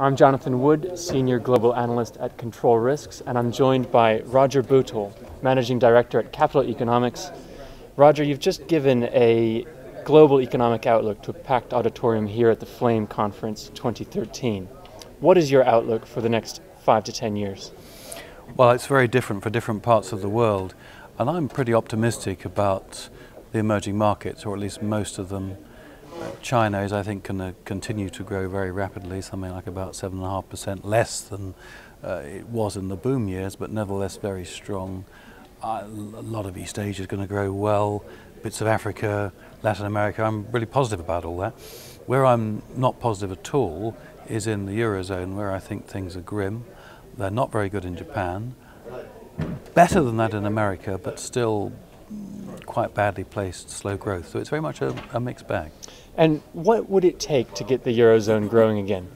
I'm Jonathan Wood, Senior Global Analyst at Control Risks, and I'm joined by Roger Bootle, Managing Director at Capital Economics. Roger, you've just given a global economic outlook to a packed auditorium here at the Flame Conference 2013. What is your outlook for the next 5 to 10 years? Well, it's very different for different parts of the world, and I'm pretty optimistic about the emerging markets, or at least most of them. China is, I think, going to continue to grow very rapidly, something like about 7.5% less than it was in the boom years, but nevertheless very strong. A lot of East Asia is going to grow well, bits of Africa, Latin America. I'm really positive about all that. Where I'm not positive at all is in the Eurozone, where I think things are grim. They're not very good in Japan. Better than that in America, but still quite badly placed, slow growth. So it's very much a mixed bag. And what would it take to get the Eurozone growing again?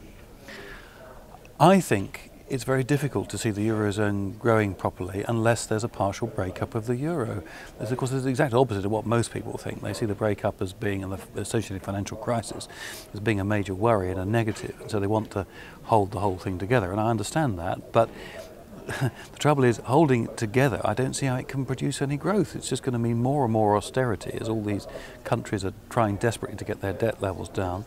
I think it's very difficult to see the Eurozone growing properly unless there's a partial breakup of the euro. Of course, it's the exact opposite of what most people think. They see the breakup as being, and the associated financial crisis, as being a major worry and a negative. And so they want to hold the whole thing together. And I understand that, but the trouble is, holding it together, I don't see how it can produce any growth. It's just going to mean more and more austerity as all these countries are trying desperately to get their debt levels down.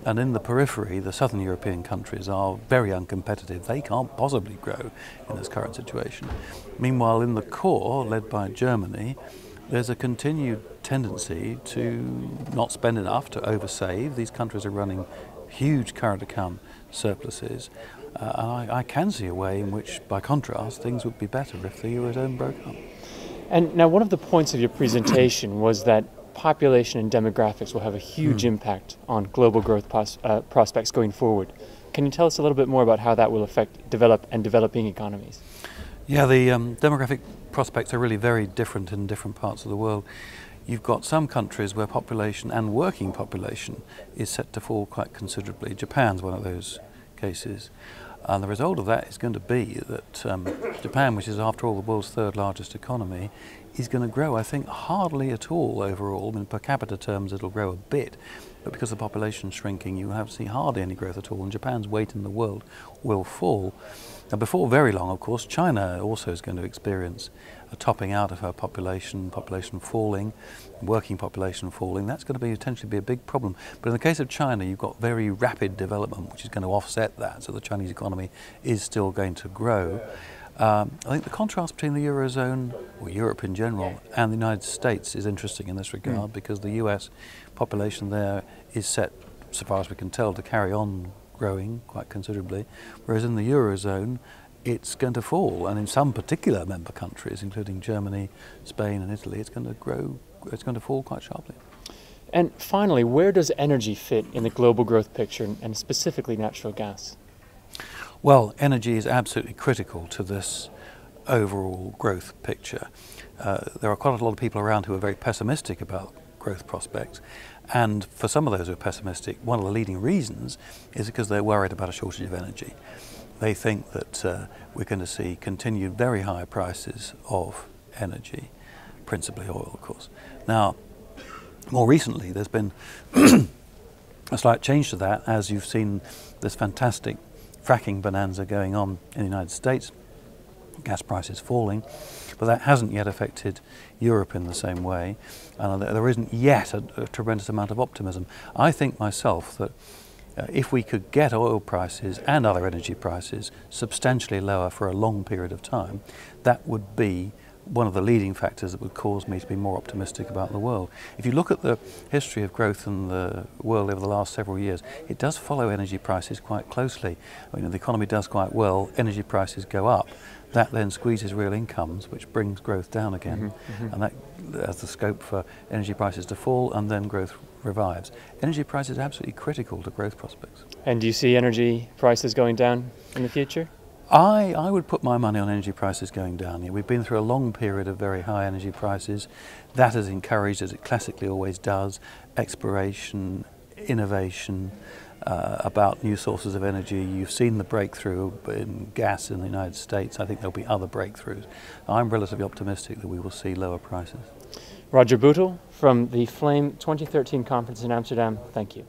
And in the periphery, the southern European countries are very uncompetitive. They can't possibly grow in this current situation. Meanwhile, in the core, led by Germany, there's a continued tendency to not spend enough, to oversave. These countries are running huge current account surpluses. I can see a way in which, by contrast, things would be better if the Eurozone broke up. And now one of the points of your presentation was that population and demographics will have a huge impact on global growth prospects going forward. Can you tell us a little bit more about how that will affect developing economies? Yeah, the demographic prospects are really very different in different parts of the world. You've got some countries where population and working population is set to fall quite considerably. Japan's one of those cases. And the result of that is going to be that Japan, which is after all the world's third largest economy, is going to grow, I think, hardly at all overall. I mean, per capita terms it'll grow a bit, but because the population's shrinking, you have see hardly any growth at all, and Japan's weight in the world will fall. Now, before very long, of course, China also is going to experience a topping out of her population falling, working population falling. That's going to potentially be a big problem. But in the case of China, you've got very rapid development, which is going to offset that. So the Chinese economy is still going to grow. I think the contrast between the Eurozone, or Europe in general, and the United States is interesting in this regard, because the US population there is set, so far as we can tell, to carry on growing quite considerably, whereas in the Eurozone it's going to fall, and in some particular member countries, including Germany, Spain and Italy, it's going to fall quite sharply. And finally, where does energy fit in the global growth picture, and specifically natural gas? Well, energy is absolutely critical to this overall growth picture. There are quite a lot of people around who are very pessimistic about growth prospects, and for some of those who are pessimistic, one of the leading reasons is because they're worried about a shortage of energy. They think that we're going to see continued very high prices of energy, principally oil, of course. Now, more recently there's been a slight change to that, as you've seen this fantastic fracking bonanza going on in the United States, gas prices falling, but that hasn't yet affected Europe in the same way, and there isn't yet a tremendous amount of optimism. I think myself that if we could get oil prices and other energy prices substantially lower for a long period of time, that would be one of the leading factors that would cause me to be more optimistic about the world. If you look at the history of growth in the world over the last several years, it does follow energy prices quite closely. I mean, the economy does quite well, energy prices go up, that then squeezes real incomes, which brings growth down again, and that has the scope for energy prices to fall, and then growth revives. Energy prices are absolutely critical to growth prospects. And do you see energy prices going down in the future? I would put my money on energy prices going down. We've been through a long period of very high energy prices. That has encouraged, as it classically always does, exploration, innovation about new sources of energy. You've seen the breakthrough in gas in the United States. I think there'll be other breakthroughs. I'm relatively optimistic that we will see lower prices. Roger Bootle from the Flame 2013 conference in Amsterdam, thank you.